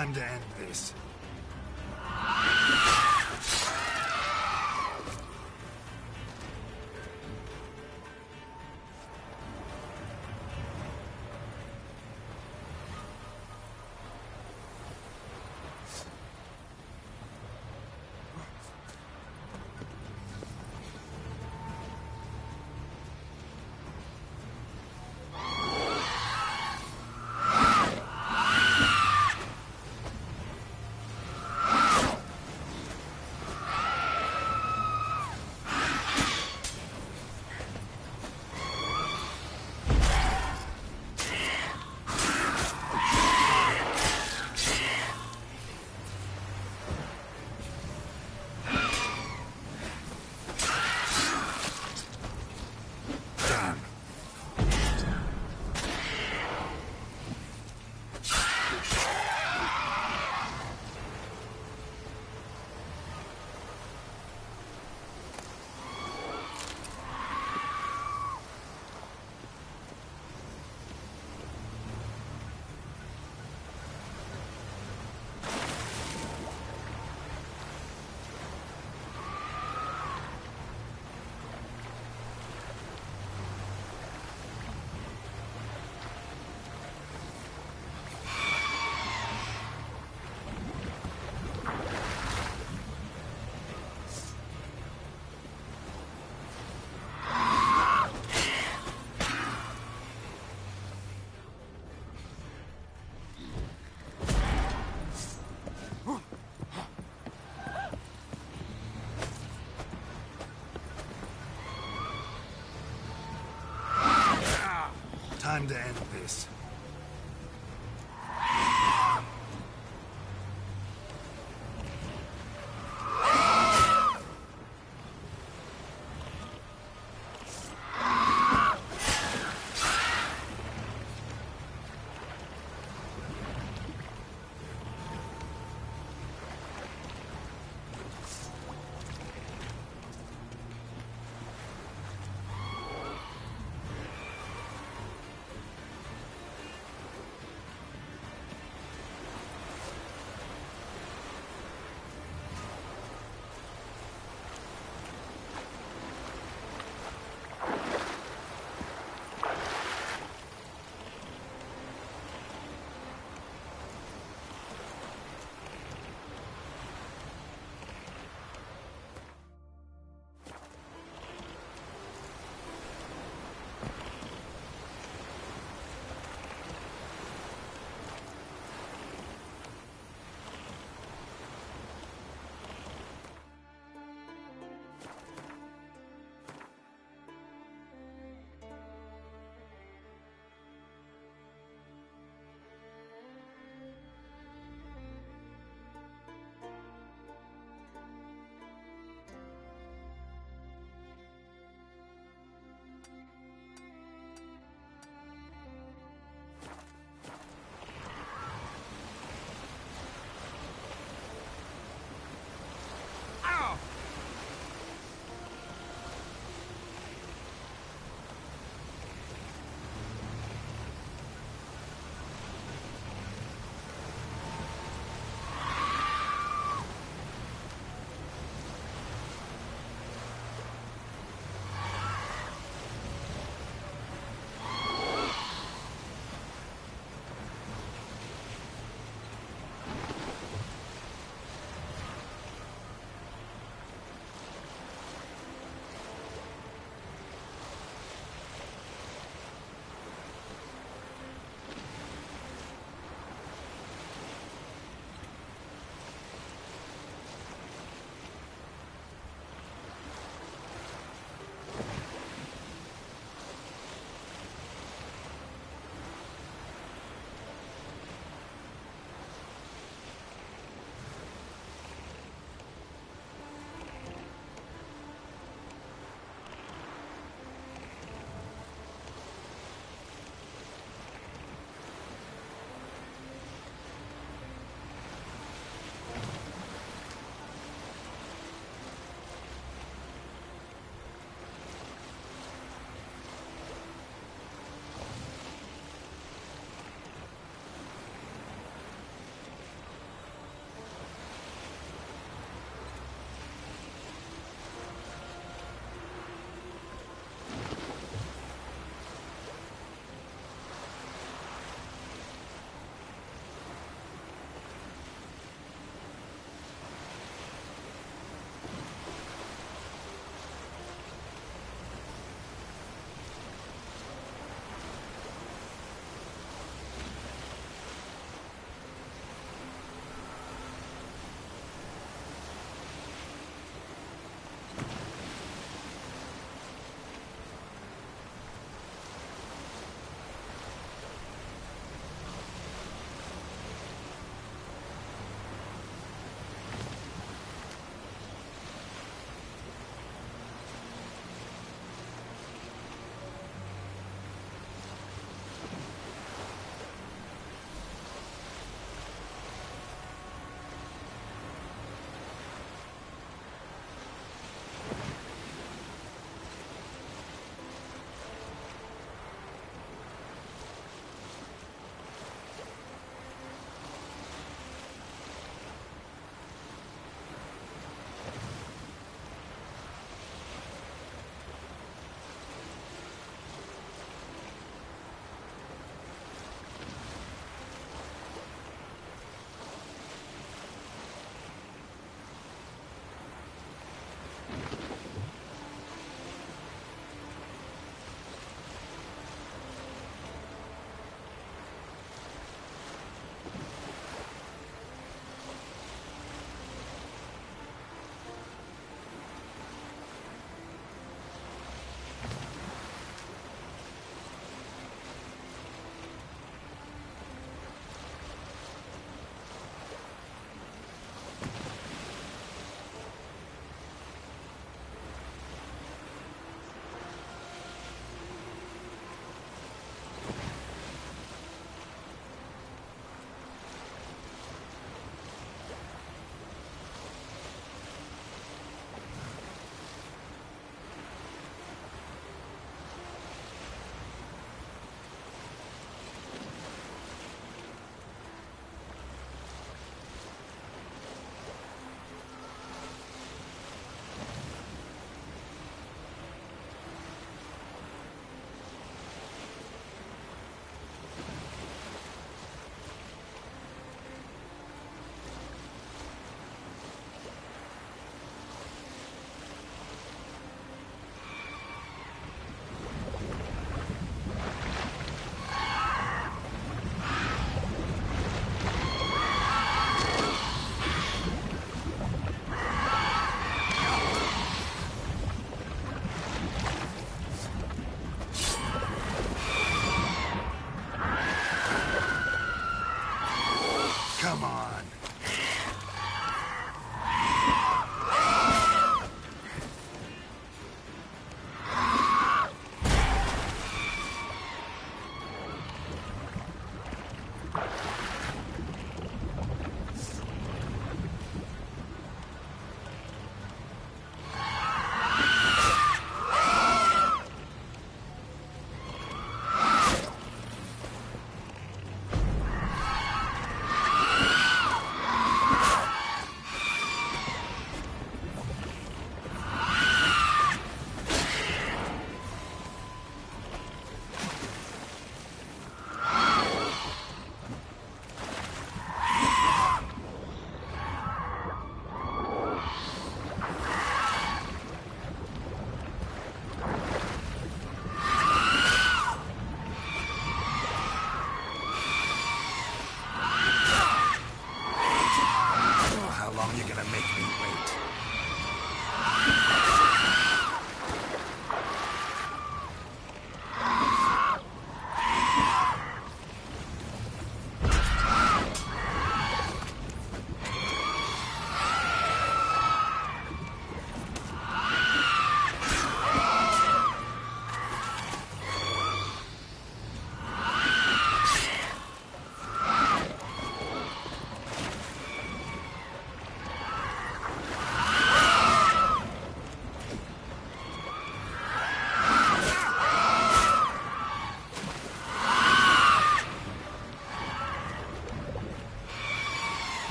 Time to end this. Time to end this.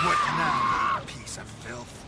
What now, you piece of filth?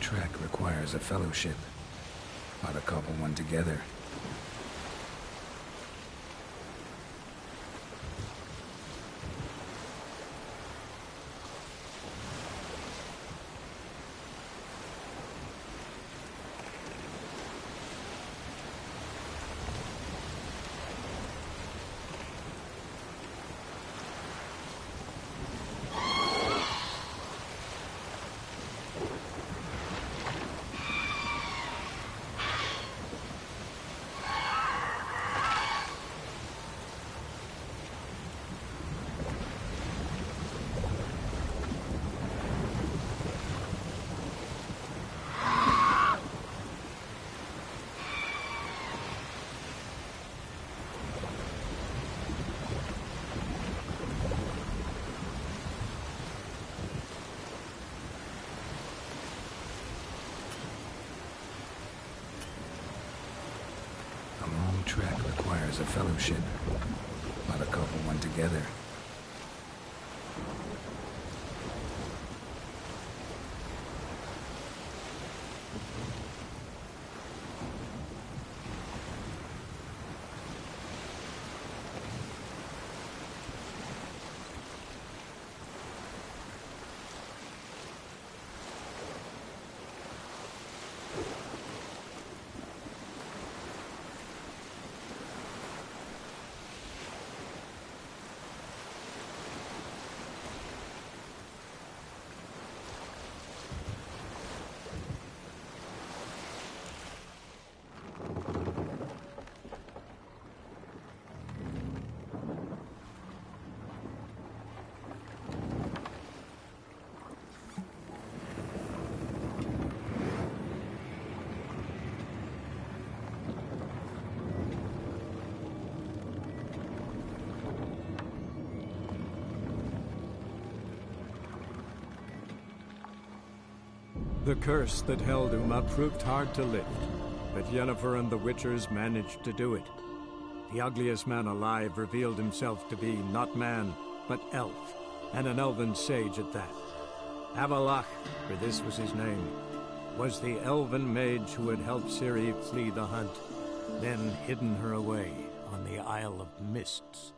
trek requires a fellowship, not a couple one together. Trek requires a fellowship, not a couple one together. The curse that held Uma proved hard to lift, but Yennefer and the Witchers managed to do it. The ugliest man alive revealed himself to be not man, but elf, and an elven sage at that. Avalach, for this was his name, was the elven mage who had helped Ciri flee the hunt, then hidden her away on the Isle of Mists.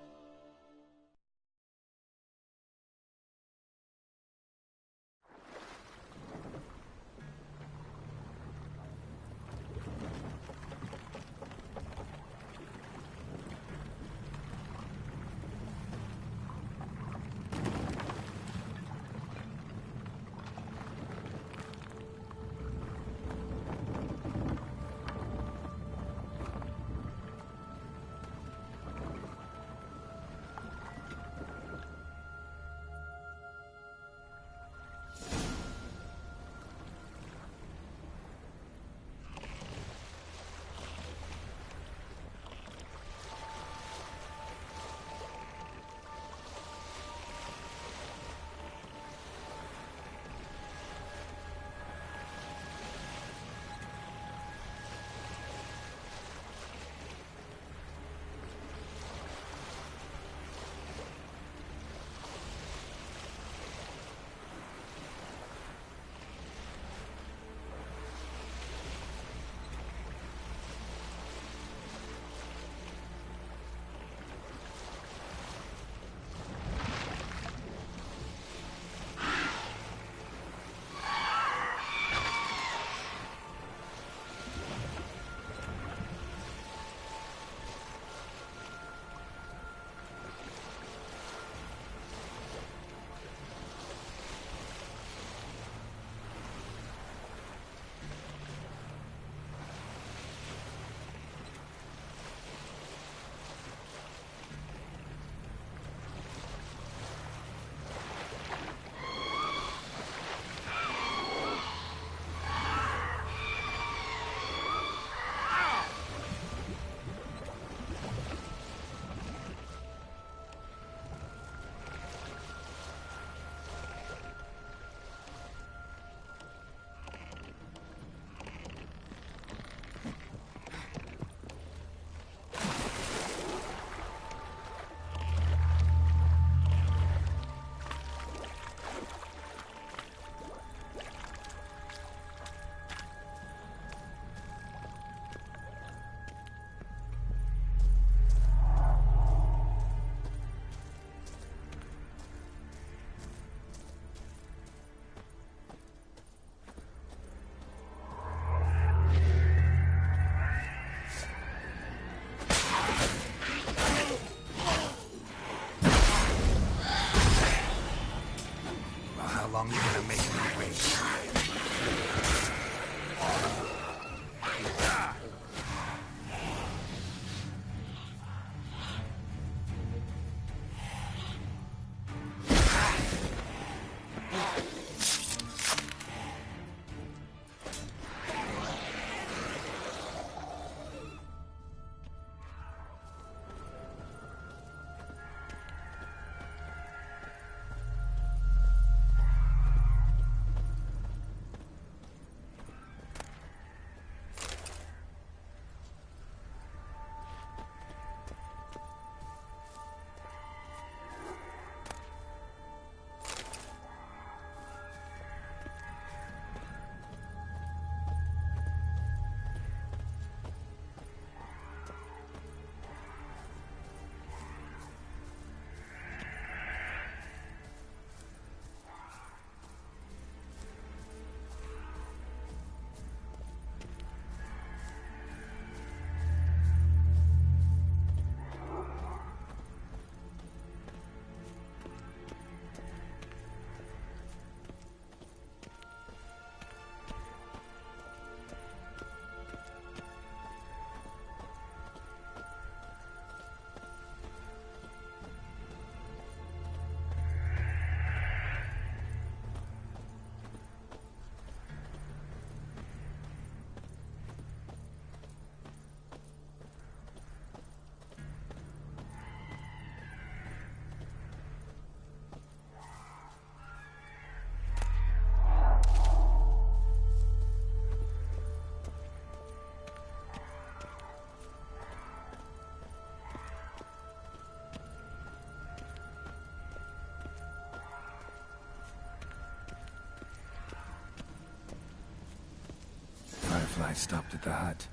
I stopped at the hut.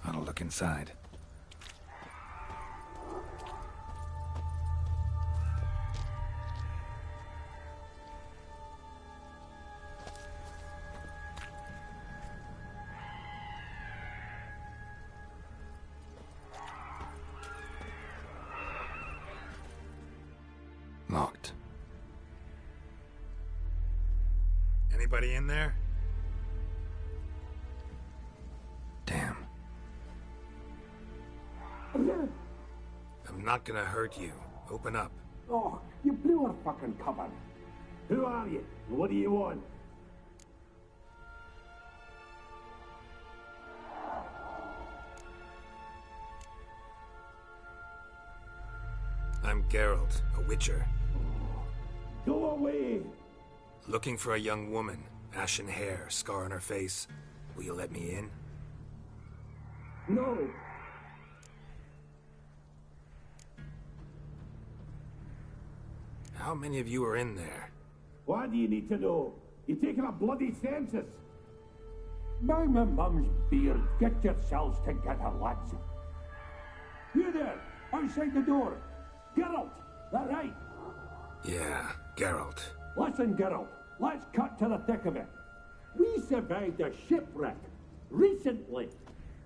I'll look inside. Locked. Anybody in there? Damn. I'm not gonna hurt you. Open up. Oh, you blew our fucking cover. Who are you? What do you want? I'm Geralt, a witcher. Go away! Looking for a young woman. Ashen hair, scar on her face. Will you let me in? No! How many of you are in there? Why do you need to know? You're taking a bloody census. By my mum's beard, get yourselves together, lads. You there, outside the door. Geralt, that right? Yeah, Geralt. Listen, Geralt, let's cut to the thick of it. We survived a shipwreck recently.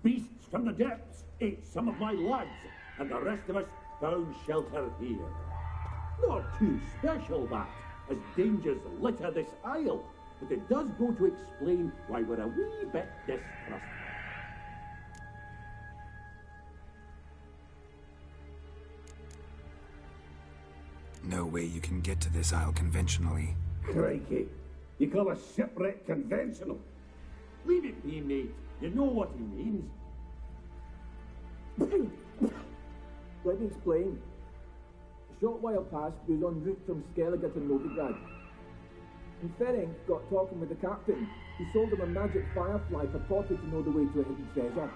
Beasts from the depths ate some of my lads, and the rest of us found shelter here. Not too special, that, as dangers litter this isle, but it does go to explain why we're a wee bit distrustful. No way you can get to this isle conventionally. Crikey, you call a shipwreck conventional? Leave it be, mate. You know what he means. Let me explain. A short while past, we was en route from Skellige to Novigrad. And Ferenc got talking with the captain, who sold him a magic firefly purported to know the way to a hidden treasure.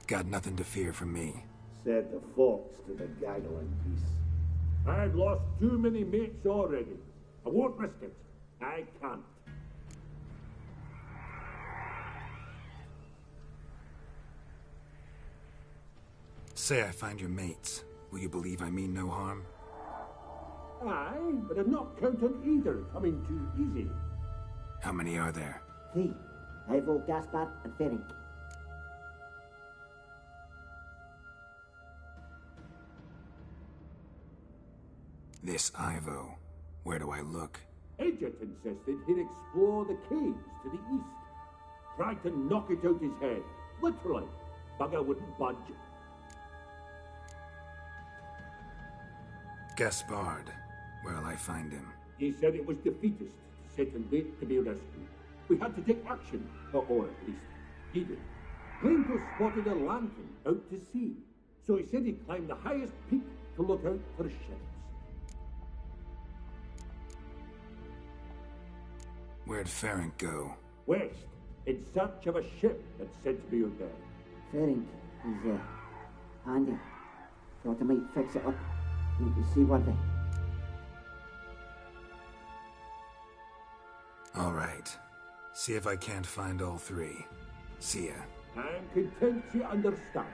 Got nothing to fear from me. Said the fox to the gaggling beast. I've lost too many mates already. I won't risk it. I can't. Say I find your mates. Will you believe I mean no harm? Aye, but I'm not counting either coming too easy. How many are there? 3. Ivo, Gaspard, and Ferenc. This Ivo. Where do I look? Agent insisted he'd explore the caves to the east. Tried to knock it out his head. Literally. Bugger wouldn't budge. Gaspard. Where'll I find him? He said it was defeatist to sit and wait to be rescued. We had to take action, or at least he did. Claimed to have spotted a lantern out to sea, so he said he'd climb the highest peak to look out for ships. Where'd Ferenc go? West, in search of a ship that's said to be out there. Ferenc is handy. Thought I might fix it up. Make it seaworthy. All right. See if I can't find all three. See ya. I'm content you understand.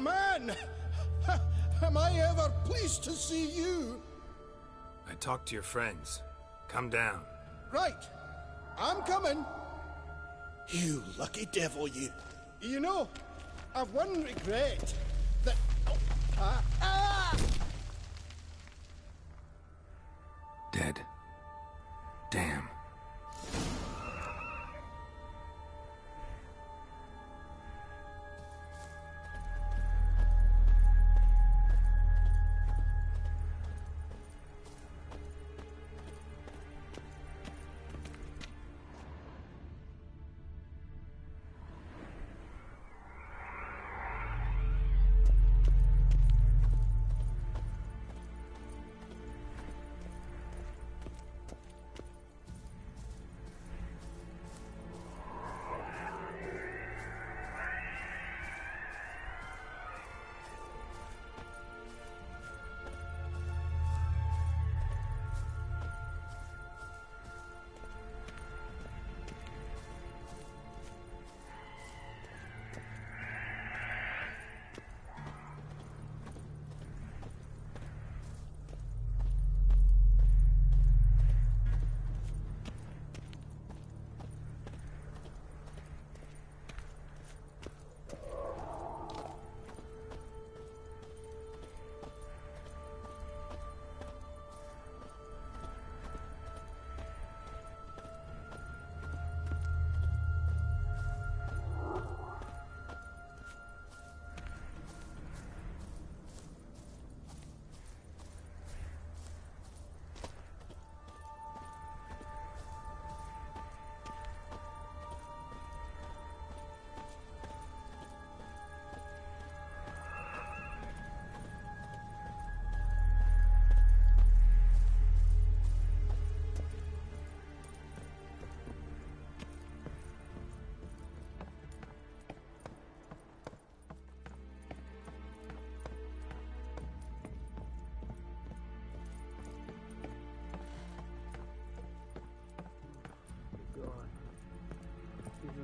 Man! Am I ever pleased to see you? I talked to your friends. Come down. Right. I'm coming. You lucky devil, you. You know, I've one regret. That... Dead. Damn.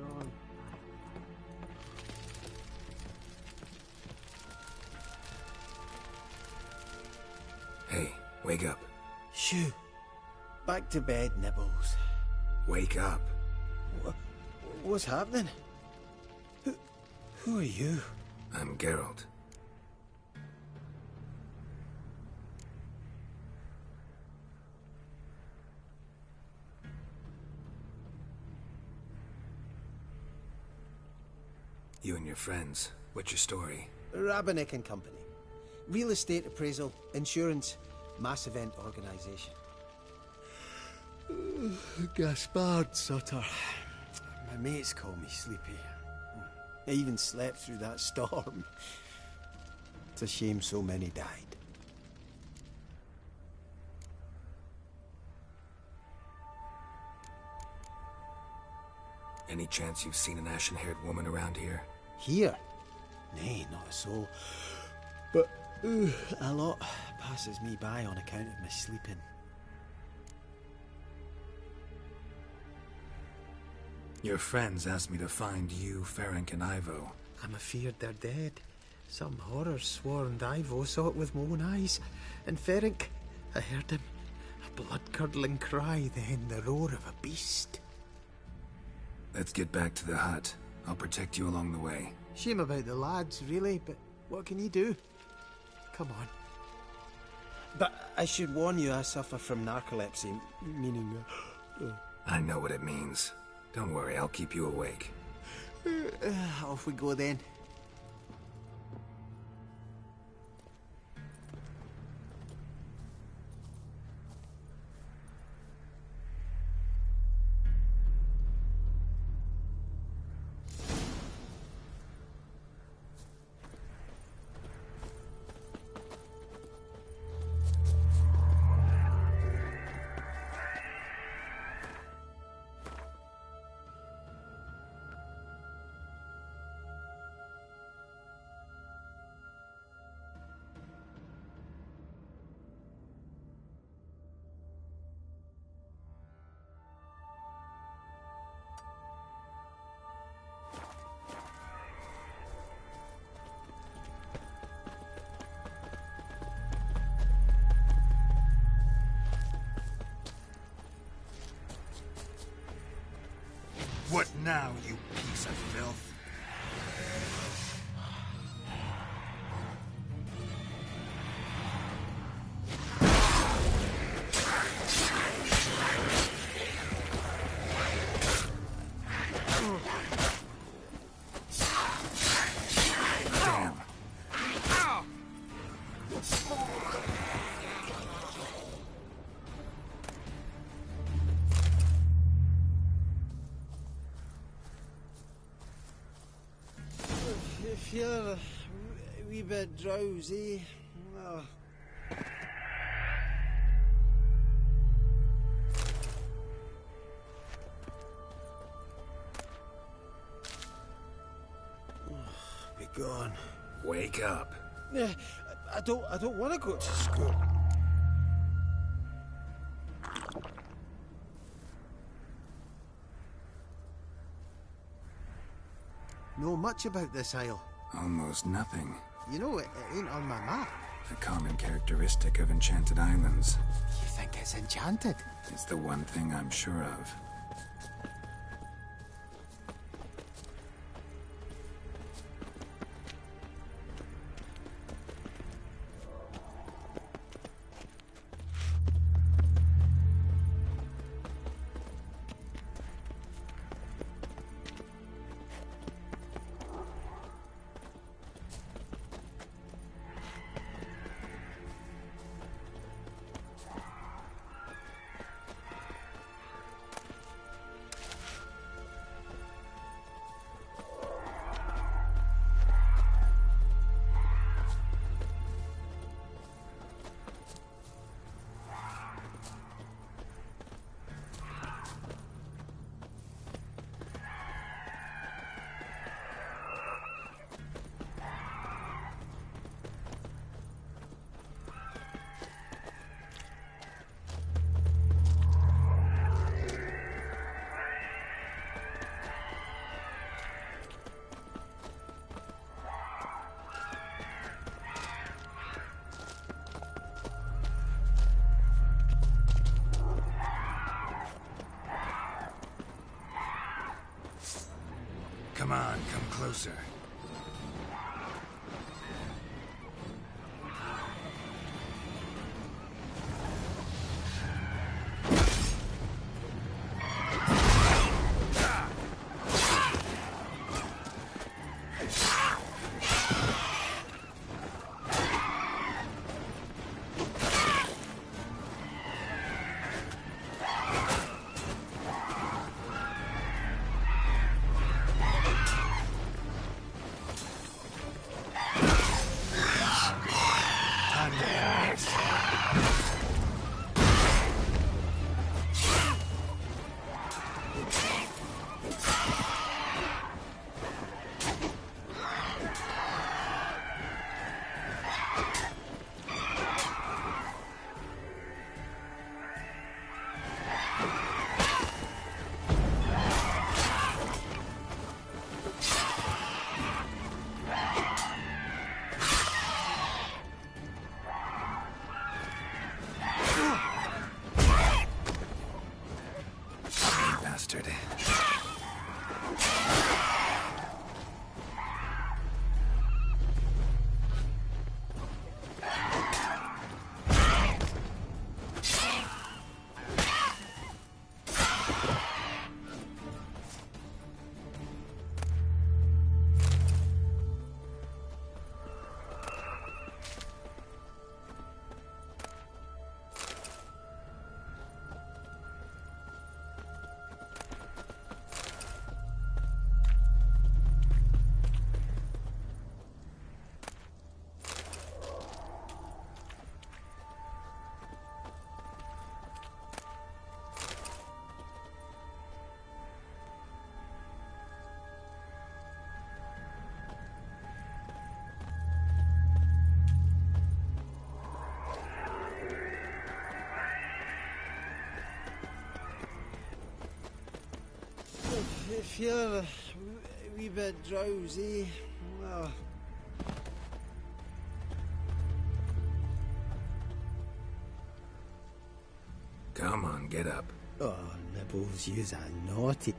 on. Hey, wake up. Shoo. Back to bed, Nibbles. Wake up. What's happening? Who are you? I'm Geralt. You and your friends, what's your story? Rabenik and Company. Real estate appraisal, insurance, mass event organisation. Gaspard Sutter. My mates call me Sleepy. I even slept through that storm. It's a shame so many died. Any chance you've seen an ashen-haired woman around here? Here? Nay, not a soul. But a lot passes me by on account of my sleeping. Your friends asked me to find you, Ferenc, and Ivo. I'm afeard they're dead. Some horror sworn Ivo saw it with my own eyes. And Ferenc, I heard him. A blood-curdling cry, then the roar of a beast. Let's get back to the hut. I'll protect you along the way. Shame about the lads, really, but what can you do? Come on. But I should warn you, I suffer from narcolepsy, meaning... I know what it means. Don't worry, I'll keep you awake. Off we go then. What now, you piece of filth? Damn. Feeling a wee bit drowsy. Oh. Be gone. Wake up. I don't want to go to school. Know much about this isle? Almost nothing. You know, it ain't on my map. A common characteristic of enchanted islands. You think it's enchanted? It's the one thing I'm sure of. Come on, come closer. Bastard. Feeling a wee bit drowsy. Oh. Come on, get up. Oh, Nibbles, you's a naughty.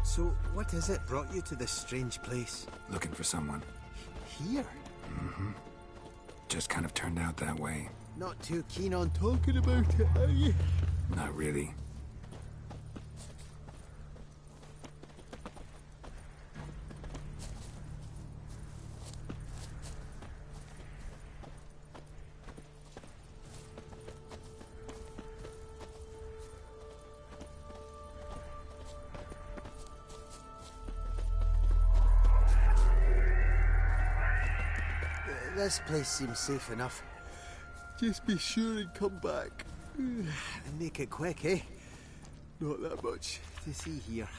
So, what is it brought you to this strange place? Looking for someone. Here? Mm-hmm. Just kind of turned out that way. Not too keen on talking about it, are you? Not really. This place seems safe enough. Just be sure and come back. And make it quick, eh? Not that much to see here.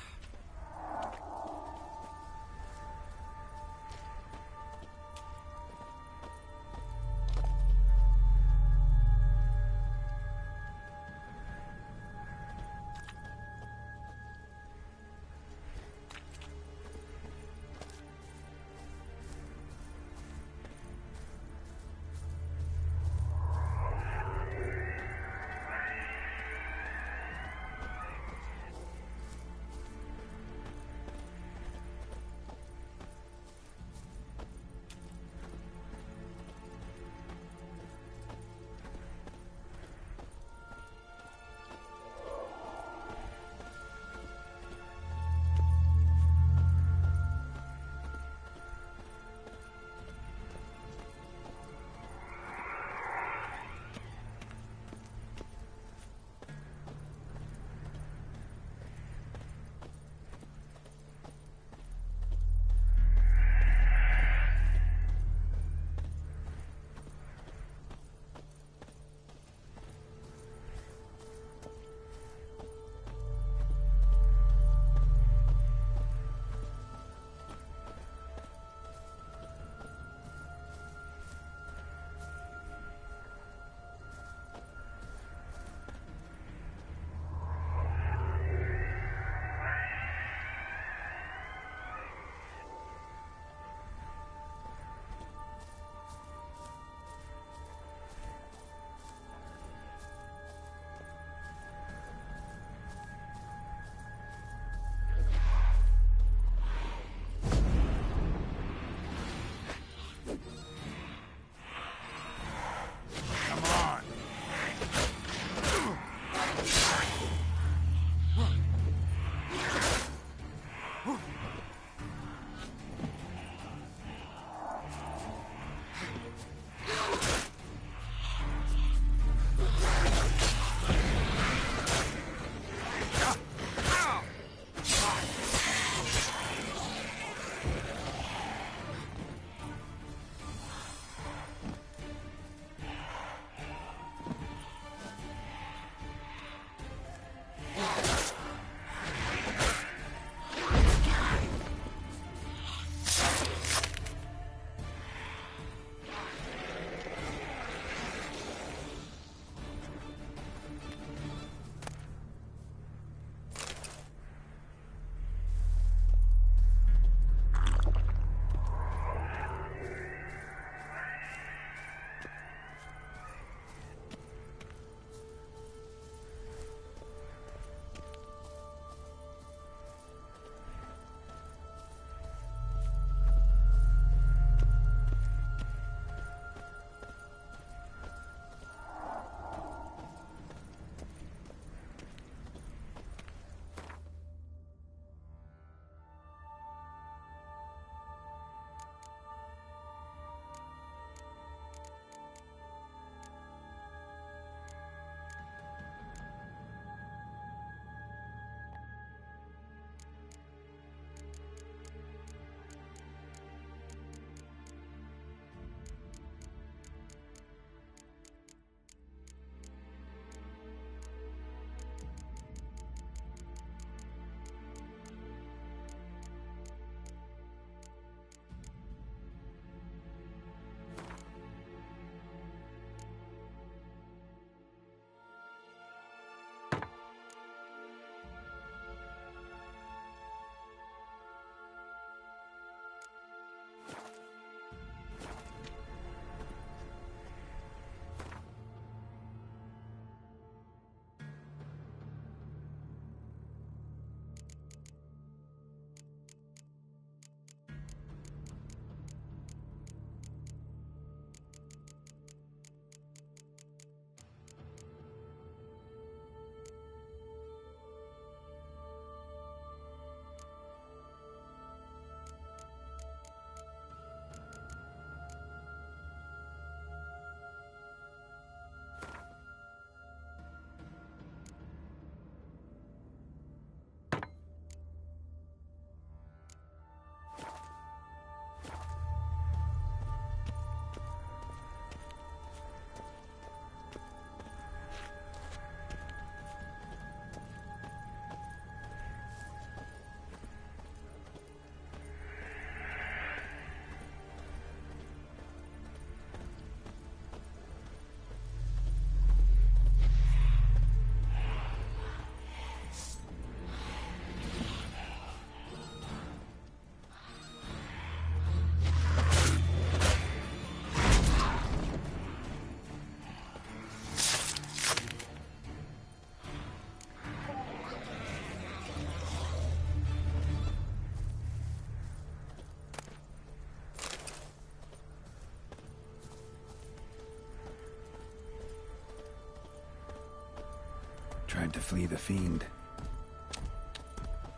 Tried to flee the fiend.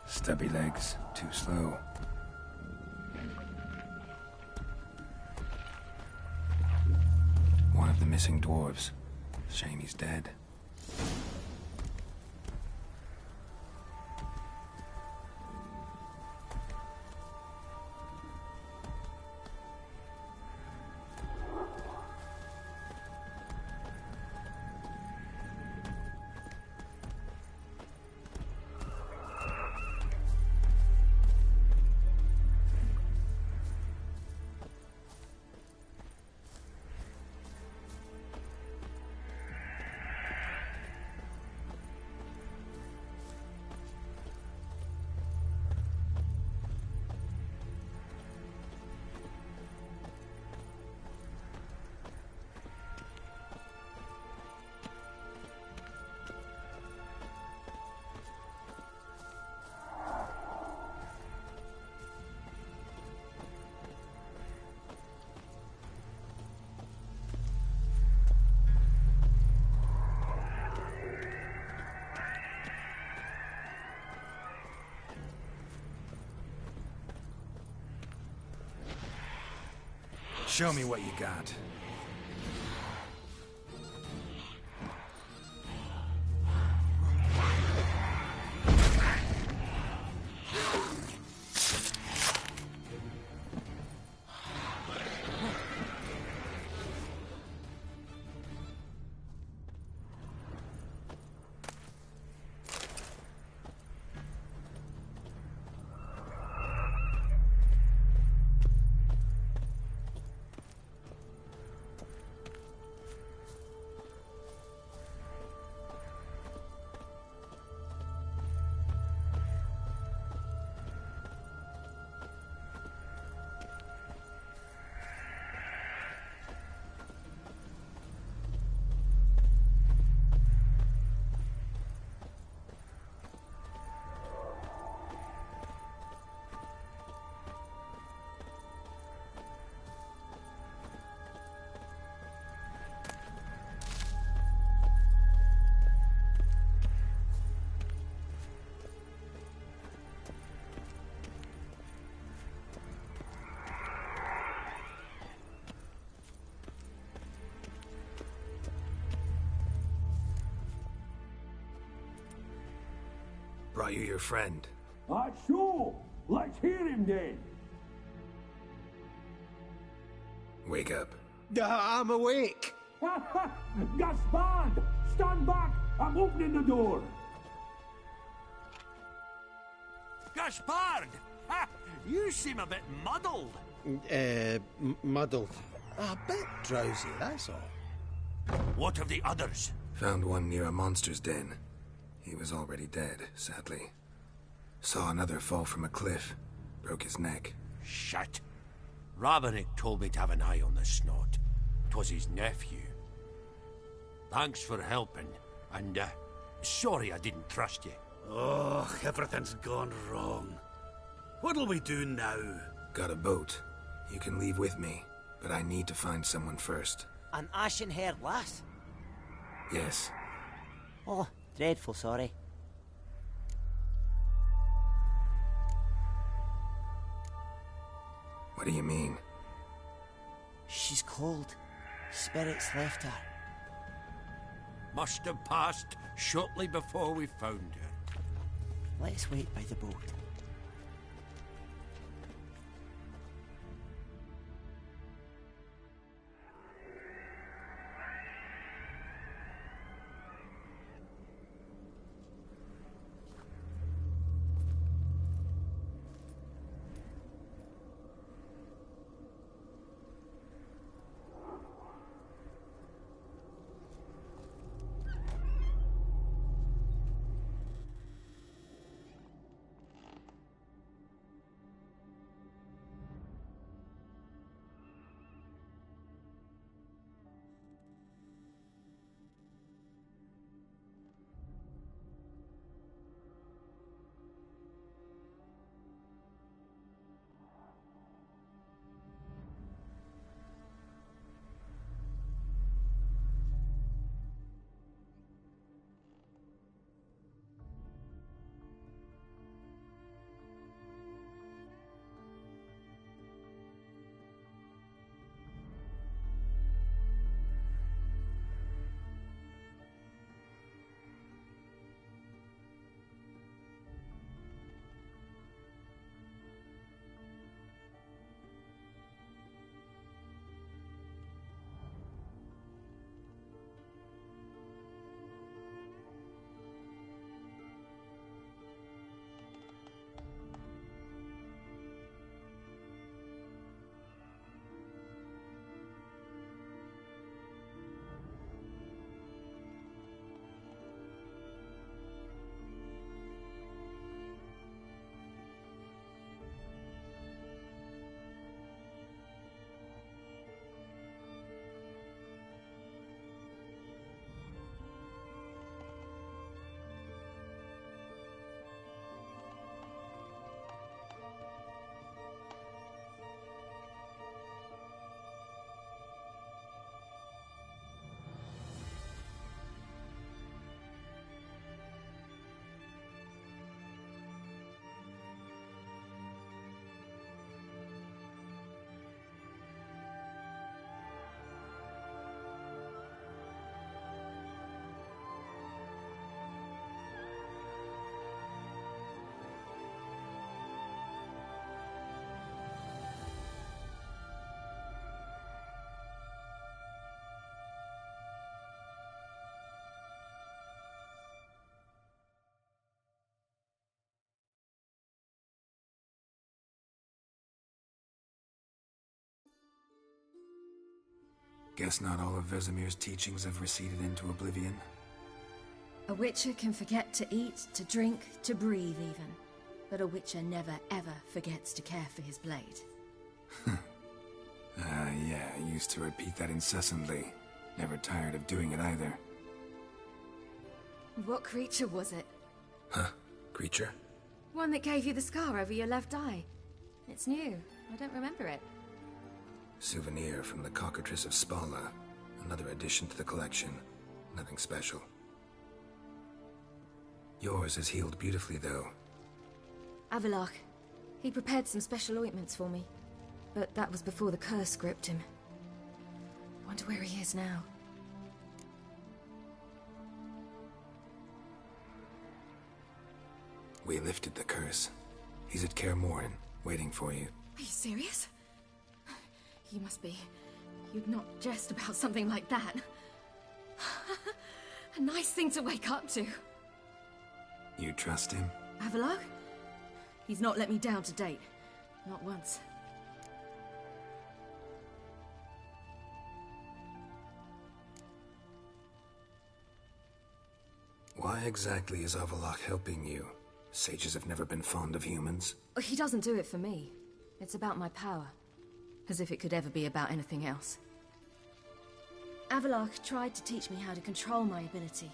Stubby legs, too slow. One of the missing dwarves. Shame he's dead. Show me what you got. Brought you your friend. Sure. Let's hear him then. Wake up. I'm awake. Gaspard! Stand back! I'm opening the door! Gaspard! Ha! You seem a bit muddled. Muddled. A bit drowsy, that's all. What of the others? Found one near a monster's den. He was already dead, sadly. Saw another fall from a cliff. Broke his neck. Shit. Ravenick told me to have an eye on the snot. 'Twas his nephew. Thanks for helping, and, sorry I didn't trust you. Oh, everything's gone wrong. What'll we do now? Got a boat. You can leave with me, but I need to find someone first. An ashen-haired lass? Yes. Oh, dreadful sorry. What do you mean? She's cold. Spirits left her. Must have passed shortly before we found her. Let's wait by the boat. Guess not all of Vesemir's teachings have receded into oblivion. A witcher can forget to eat, to drink, to breathe even. But a witcher never ever forgets to care for his blade. Yeah, I used to repeat that incessantly. Never tired of doing it either. What creature was it? Huh? Creature? One that gave you the scar over your left eye. It's new. I don't remember it. Souvenir from the cockatrice of Spala. Another addition to the collection. Nothing special. Yours has healed beautifully, though. Avalok. He prepared some special ointments for me. But that was before the curse gripped him. Wonder where he is now. We lifted the curse. He's at Kaer Morhen, waiting for you. Are you serious? You must be. You'd not jest about something like that. A nice thing to wake up to. You trust him? Avalok? He's not let me down to date. Not once. Why exactly is Avalok helping you? Sages have never been fond of humans. He doesn't do it for me. It's about my power. As if it could ever be about anything else. Avalok tried to teach me how to control my ability.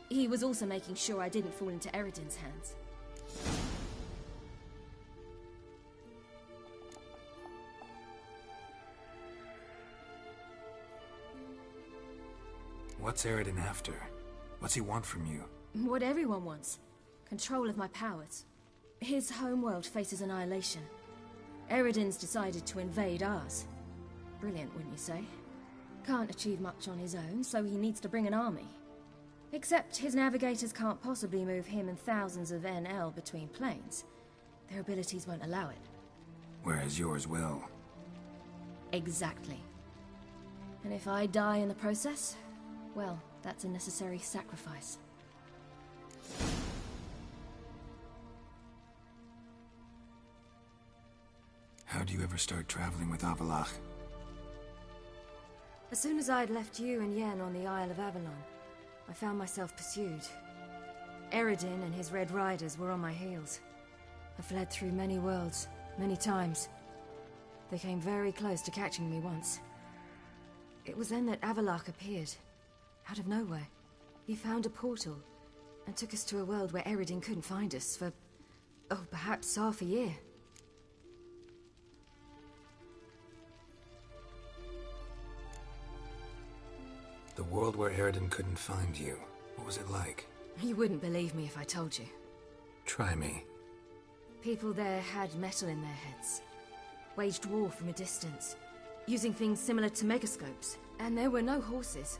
He was also making sure I didn't fall into Eredin's hands. What's Eredin after? What's he want from you? What everyone wants. Control of my powers. His homeworld faces annihilation. Eredin's decided to invade ours. Brilliant, wouldn't you say? Can't achieve much on his own, so he needs to bring an army. Except his navigators can't possibly move him and thousands of NL between planes. Their abilities won't allow it. Whereas yours will. Exactly. And if I die in the process, well, that's a necessary sacrifice. How'd you ever start traveling with Avalok? As soon as I'd left you and Yen on the Isle of Avalon, I found myself pursued. Eredin and his Red Riders were on my heels. I fled through many worlds, many times. They came very close to catching me once. It was then that Avalok appeared, out of nowhere. He found a portal, and took us to a world where Eredin couldn't find us for, oh, perhaps half a year. The world where Eredin couldn't find you. What was it like? You wouldn't believe me if I told you. Try me. People there had metal in their heads. Waged war from a distance, using things similar to megascopes. And there were no horses.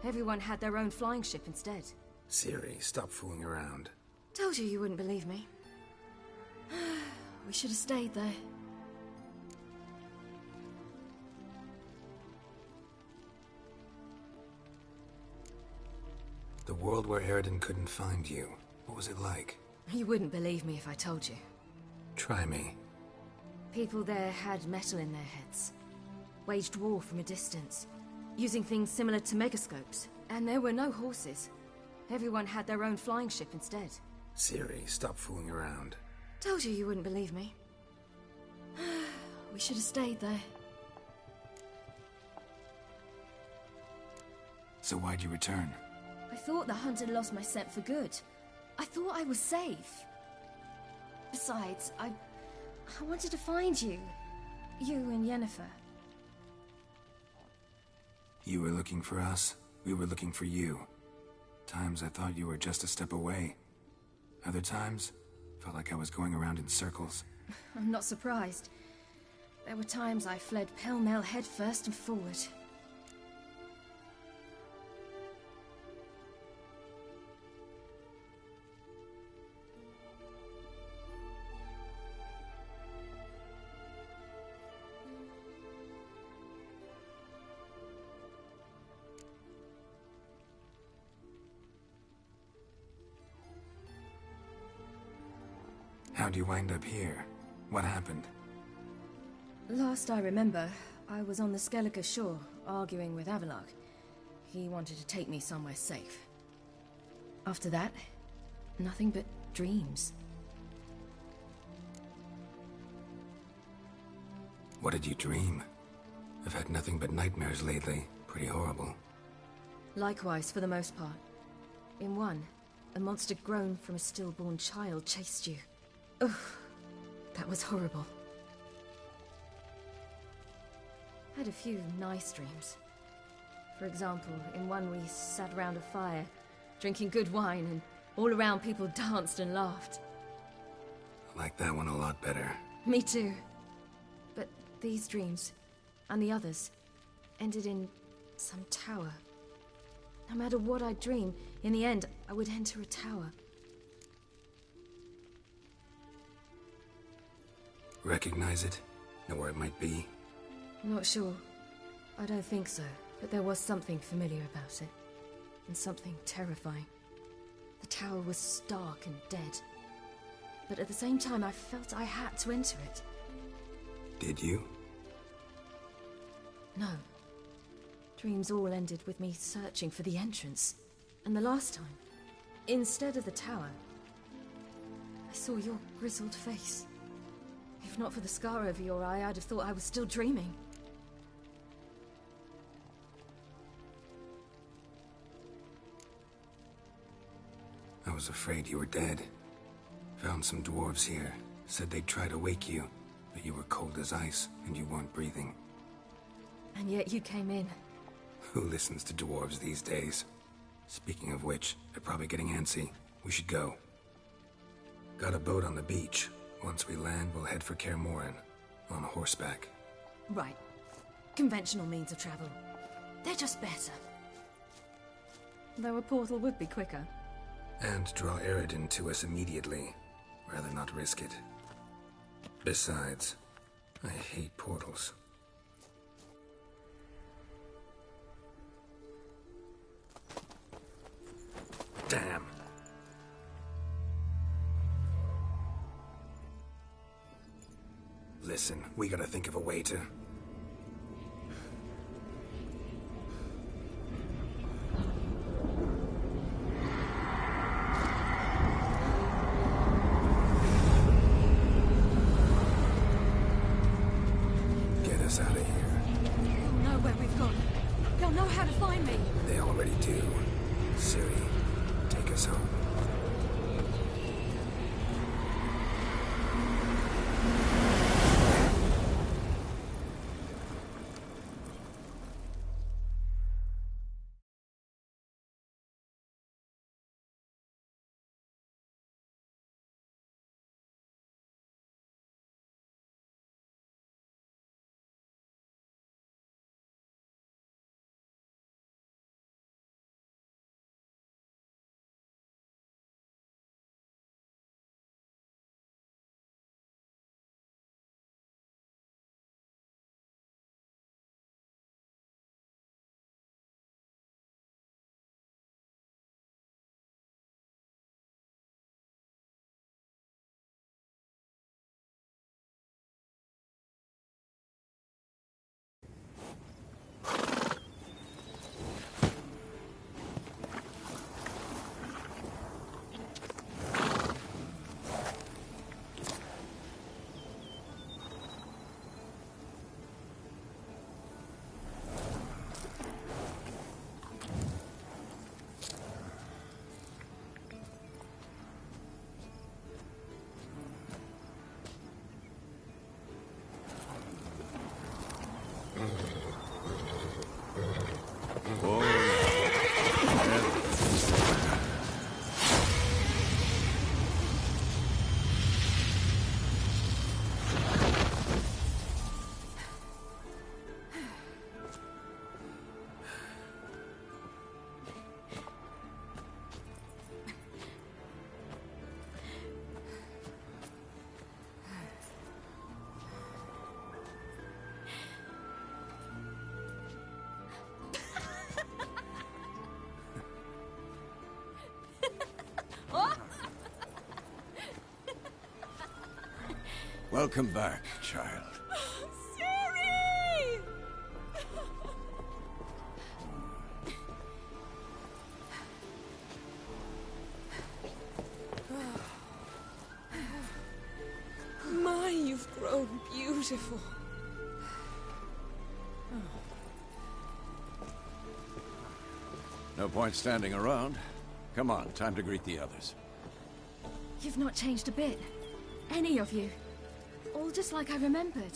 Everyone had their own flying ship instead. Siri, stop fooling around. Told you wouldn't believe me. We should have stayed there. The world where Eredin couldn't find you. What was it like? You wouldn't believe me if I told you. Try me. People there had metal in their heads. Waged war from a distance, using things similar to megascopes. And there were no horses. Everyone had their own flying ship instead. Siri, stop fooling around. Told you wouldn't believe me. We should have stayed there. So why'd you return? I thought the hunt had lost my scent for good. I thought I was safe. Besides, I wanted to find you. You and Yennefer. You were looking for us. We were looking for you. Times I thought you were just a step away. Other times, felt like I was going around in circles. I'm not surprised. There were times I fled pell-mell headfirst and forward. How'd you wind up here? What happened? Last I remember, I was on the Skellige shore, arguing with Avalok. He wanted to take me somewhere safe. After that, nothing but dreams. What did you dream? I've had nothing but nightmares lately. Pretty horrible. Likewise, for the most part. In one, a monster grown from a stillborn child chased you. Ugh, that was horrible. I had a few nice dreams. For example, in one we sat around a fire, drinking good wine, and all around people danced and laughed. I like that one a lot better. Me too. But these dreams, and the others, ended in some tower. No matter what I dream, in the end, I would enter a tower. Recognize it? Know where it might be? Not sure. I don't think so, but there was something familiar about it. And something terrifying. The tower was stark and dead. But at the same time, I felt I had to enter it. Did you? No. Dreams all ended with me searching for the entrance. And the last time, instead of the tower, I saw your grizzled face. If not for the scar over your eye, I'd have thought I was still dreaming. I was afraid you were dead. Found some dwarves here. Said they'd try to wake you, but you were cold as ice and you weren't breathing. And yet you came in. Who listens to dwarves these days? Speaking of which, they're probably getting antsy. We should go. Got a boat on the beach. Once we land, we'll head for Kaer Morhen. On horseback. Right. Conventional means of travel. They're just better. Though a portal would be quicker. And draw Eredin to us immediately. Rather not risk it. Besides, I hate portals. Damn. Listen, we gotta think of a way to... get us out of here. They'll know where we've gone. They'll know how to find me. They already do. Ciri, take us home. Welcome back, child. Ciri! beautiful. No point standing around. Come on, time to greet the others. You've not changed a bit. Any of you. All just like I remembered.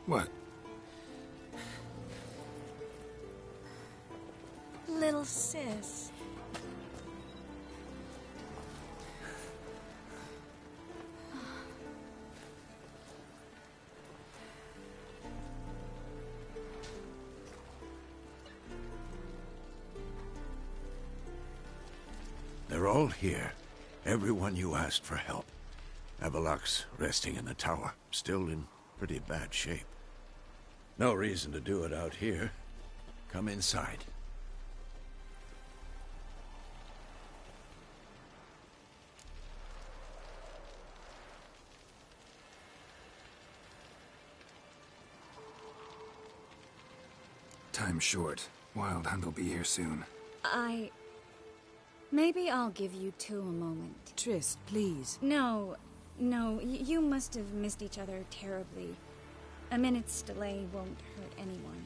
What? Little sis. They're all here. Everyone you asked for help. Avalok's resting in the tower, still in pretty bad shape. No reason to do it out here. Come inside. Time's short. Wild Hunt will be here soon. Maybe I'll give you two a moment. Tris, please. No, you must have missed each other terribly. A minute's delay won't hurt anyone.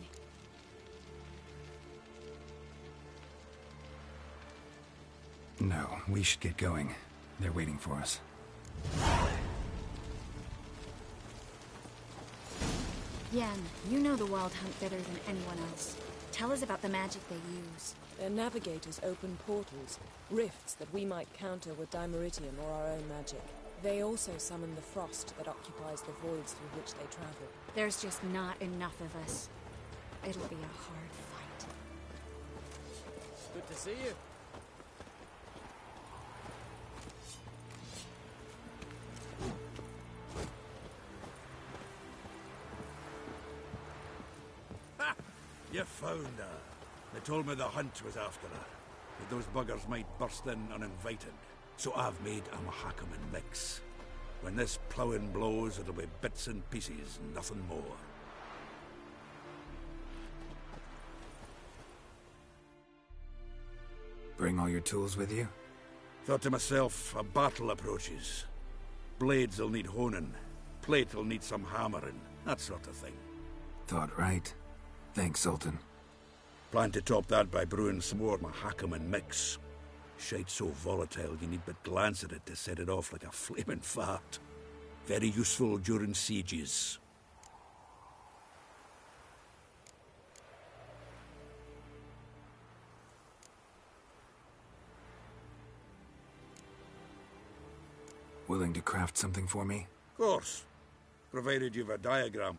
No, we should get going. They're waiting for us. Yan, you know the Wild Hunt better than anyone else. Tell us about the magic they use. Their navigators open portals, rifts that we might counter with dimeritium or our own magic. They also summon the frost that occupies the voids through which they travel. There's just not enough of us. It'll be a hard fight. Good to see you. Ha! You found her. They told me the hunt was after her. But those buggers might burst in uninvited. So I've made a Mahakaman mix. When this ploughing blows, it'll be bits and pieces, nothing more. Bring all your tools with you? Thought to myself, a battle approaches. Blades will need honing. Plate will need some hammering. That sort of thing. Thought right. Thanks, Sultan. Plan to top that by brewing some more Mahakaman mix. Shite so volatile you need but glance at it to set it off like a flaming fart. Very useful during sieges. Willing to craft something for me? Of course. Provided you've a diagram.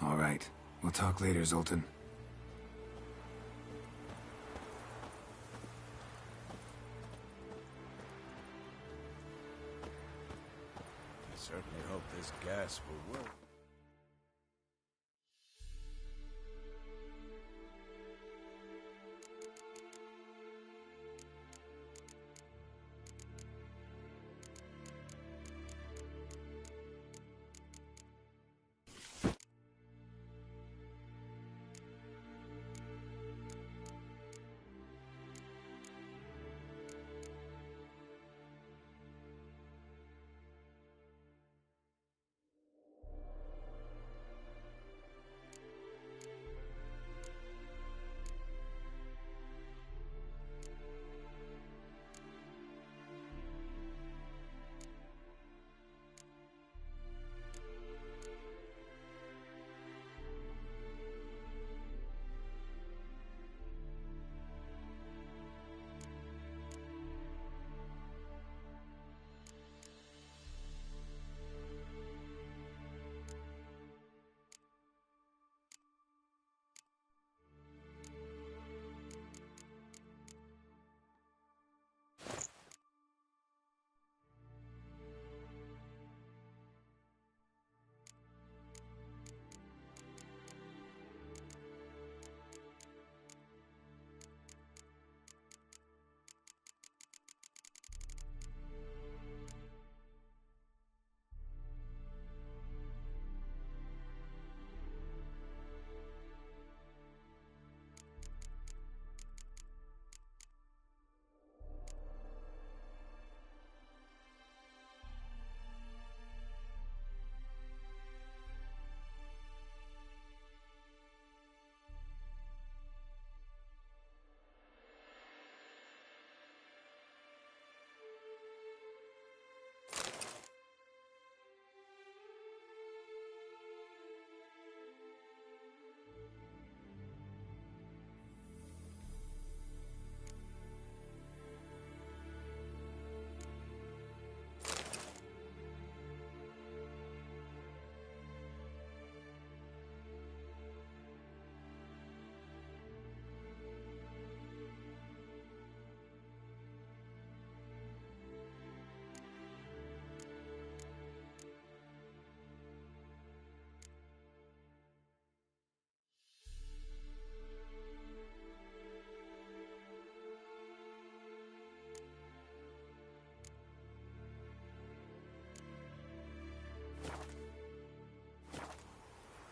All right. We'll talk later, Zoltan. I certainly hope this gas will work.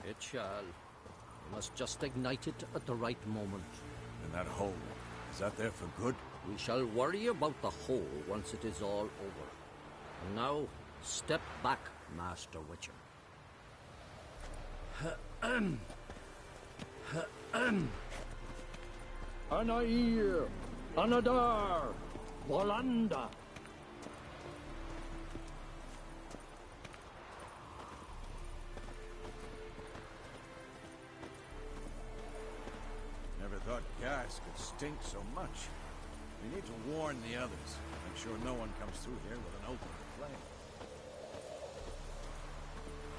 It shall. We must just ignite it at the right moment. And that hole, is that there for good? We shall worry about the hole once it is all over. And now, step back, Master Witcher. Anair, Anadar, Volanda. Never thought gas could stink so much. We need to warn the others. Make sure no one comes through here with an open flame.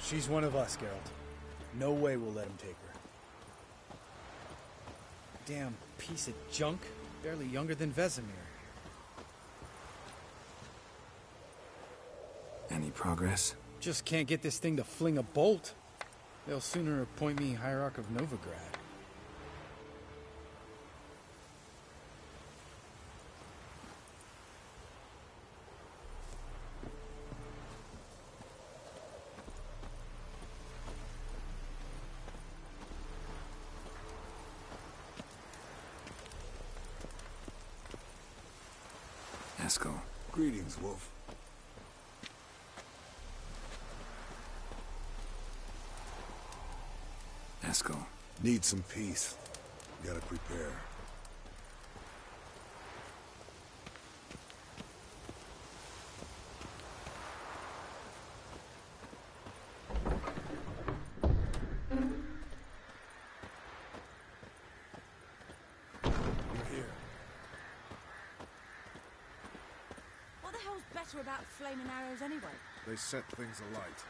She's one of us, Geralt. No way we'll let him take her. Damn piece of junk. Barely younger than Vesemir. Any progress? Just can't get this thing to fling a bolt. They'll sooner appoint me Hierarch of Novigrad. Eskel. Greetings, Wolf. Eskel. Need some peace. Gotta prepare. What the hell's better about flaming arrows anyway? They set things alight.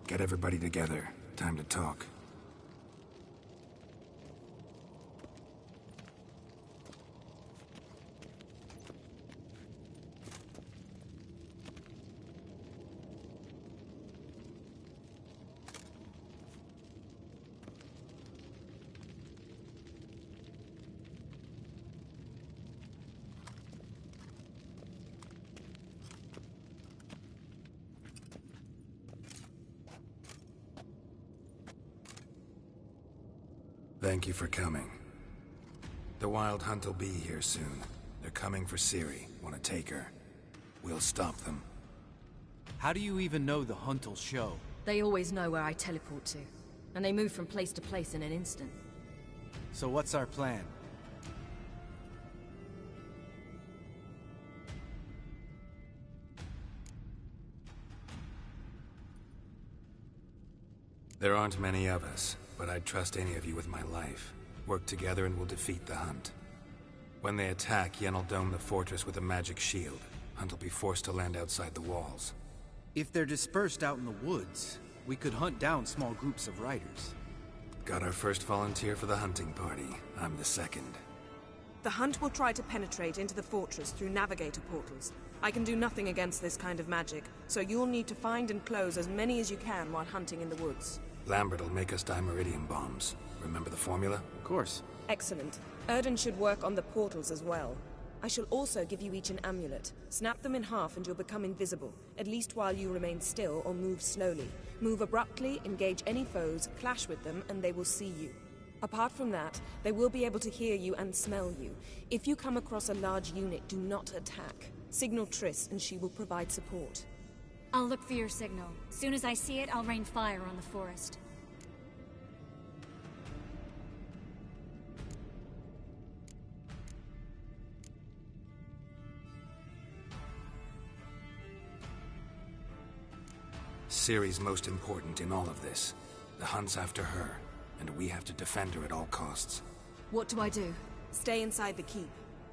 Get everybody together. Time to talk. Thank you for coming. The Wild Hunt will be here soon. They're coming for Ciri. Want to take her. We'll stop them. How do you even know the hunt'll show? They always know where I teleport to. And they move from place to place in an instant. So what's our plan? There aren't many of us, but I'd trust any of you with my life. Work together and we'll defeat the Hunt. When they attack, Yen'll dome the fortress with a magic shield. Hunt'll be forced to land outside the walls. If they're dispersed out in the woods, we could hunt down small groups of riders. Got our first volunteer for the hunting party. I'm the second. The Hunt will try to penetrate into the fortress through navigator portals. I can do nothing against this kind of magic, so you'll need to find and close as many as you can while hunting in the woods. Lambert'll make us dimeridium bombs. Remember the formula? Of course. Excellent. Erden should work on the portals as well. I shall also give you each an amulet. Snap them in half and you'll become invisible, at least while you remain still or move slowly. Move abruptly, engage any foes, clash with them, and they will see you. Apart from that, they will be able to hear you and smell you. If you come across a large unit, do not attack. Signal Triss and she will provide support. I'll look for your signal. Soon as I see it, I'll rain fire on the forest. Ciri's most important in all of this. The Hunt's after her, and we have to defend her at all costs. What do I do? Stay inside the keep.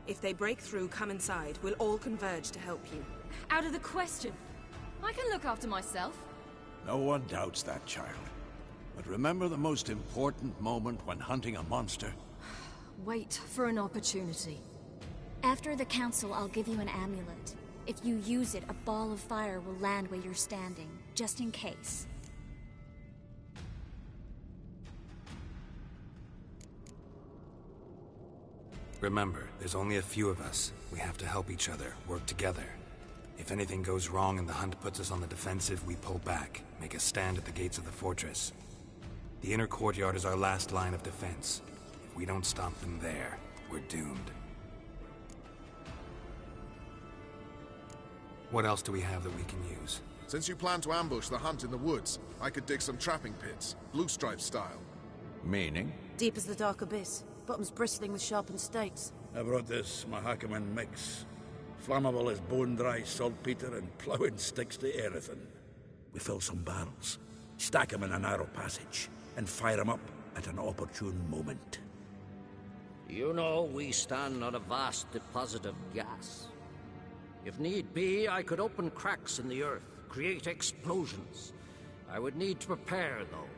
If they break through, come inside. We'll all converge to help you. Out of the question. I can look after myself. No one doubts that, child. But remember the most important moment when hunting a monster? Wait for an opportunity. After the council, I'll give you an amulet. If you use it, a ball of fire will land where you're standing, just in case. Remember, there's only a few of us. We have to help each other, work together. If anything goes wrong and the Hunt puts us on the defensive, we pull back, make a stand at the gates of the fortress. The inner courtyard is our last line of defense. If we don't stop them there, we're doomed. What else do we have that we can use? Since you plan to ambush the Hunt in the woods, I could dig some trapping pits, blue stripe style. Meaning? Deep as the dark abyss, bottoms bristling with sharpened stakes. I brought this Mahakaman mix. Flammable as bone-dry saltpeter and ploughing sticks to everything. We fill some barrels, stack them in a narrow passage, and fire them up at an opportune moment. You know, we stand on a vast deposit of gas. If need be, I could open cracks in the earth, create explosions. I would need to prepare, though.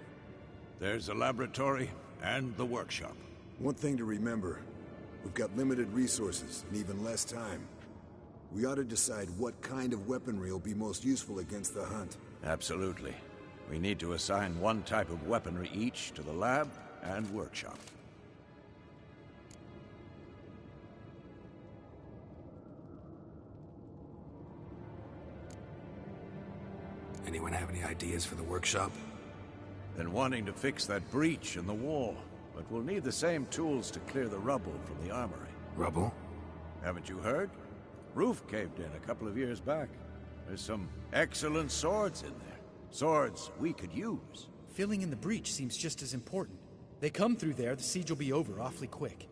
There's a laboratory and the workshop. One thing to remember, we've got limited resources and even less time. We ought to decide what kind of weaponry will be most useful against the Hunt. Absolutely. We need to assign one type of weaponry each to the lab and workshop. Anyone have any ideas for the workshop? Been wanting to fix that breach in the wall, but we'll need the same tools to clear the rubble from the armory. Rubble? Haven't you heard? Roof caved in a couple of years back. There's some excellent swords in there. Swords we could use. Filling in the breach seems just as important. They come through there, the siege will be over awfully quick.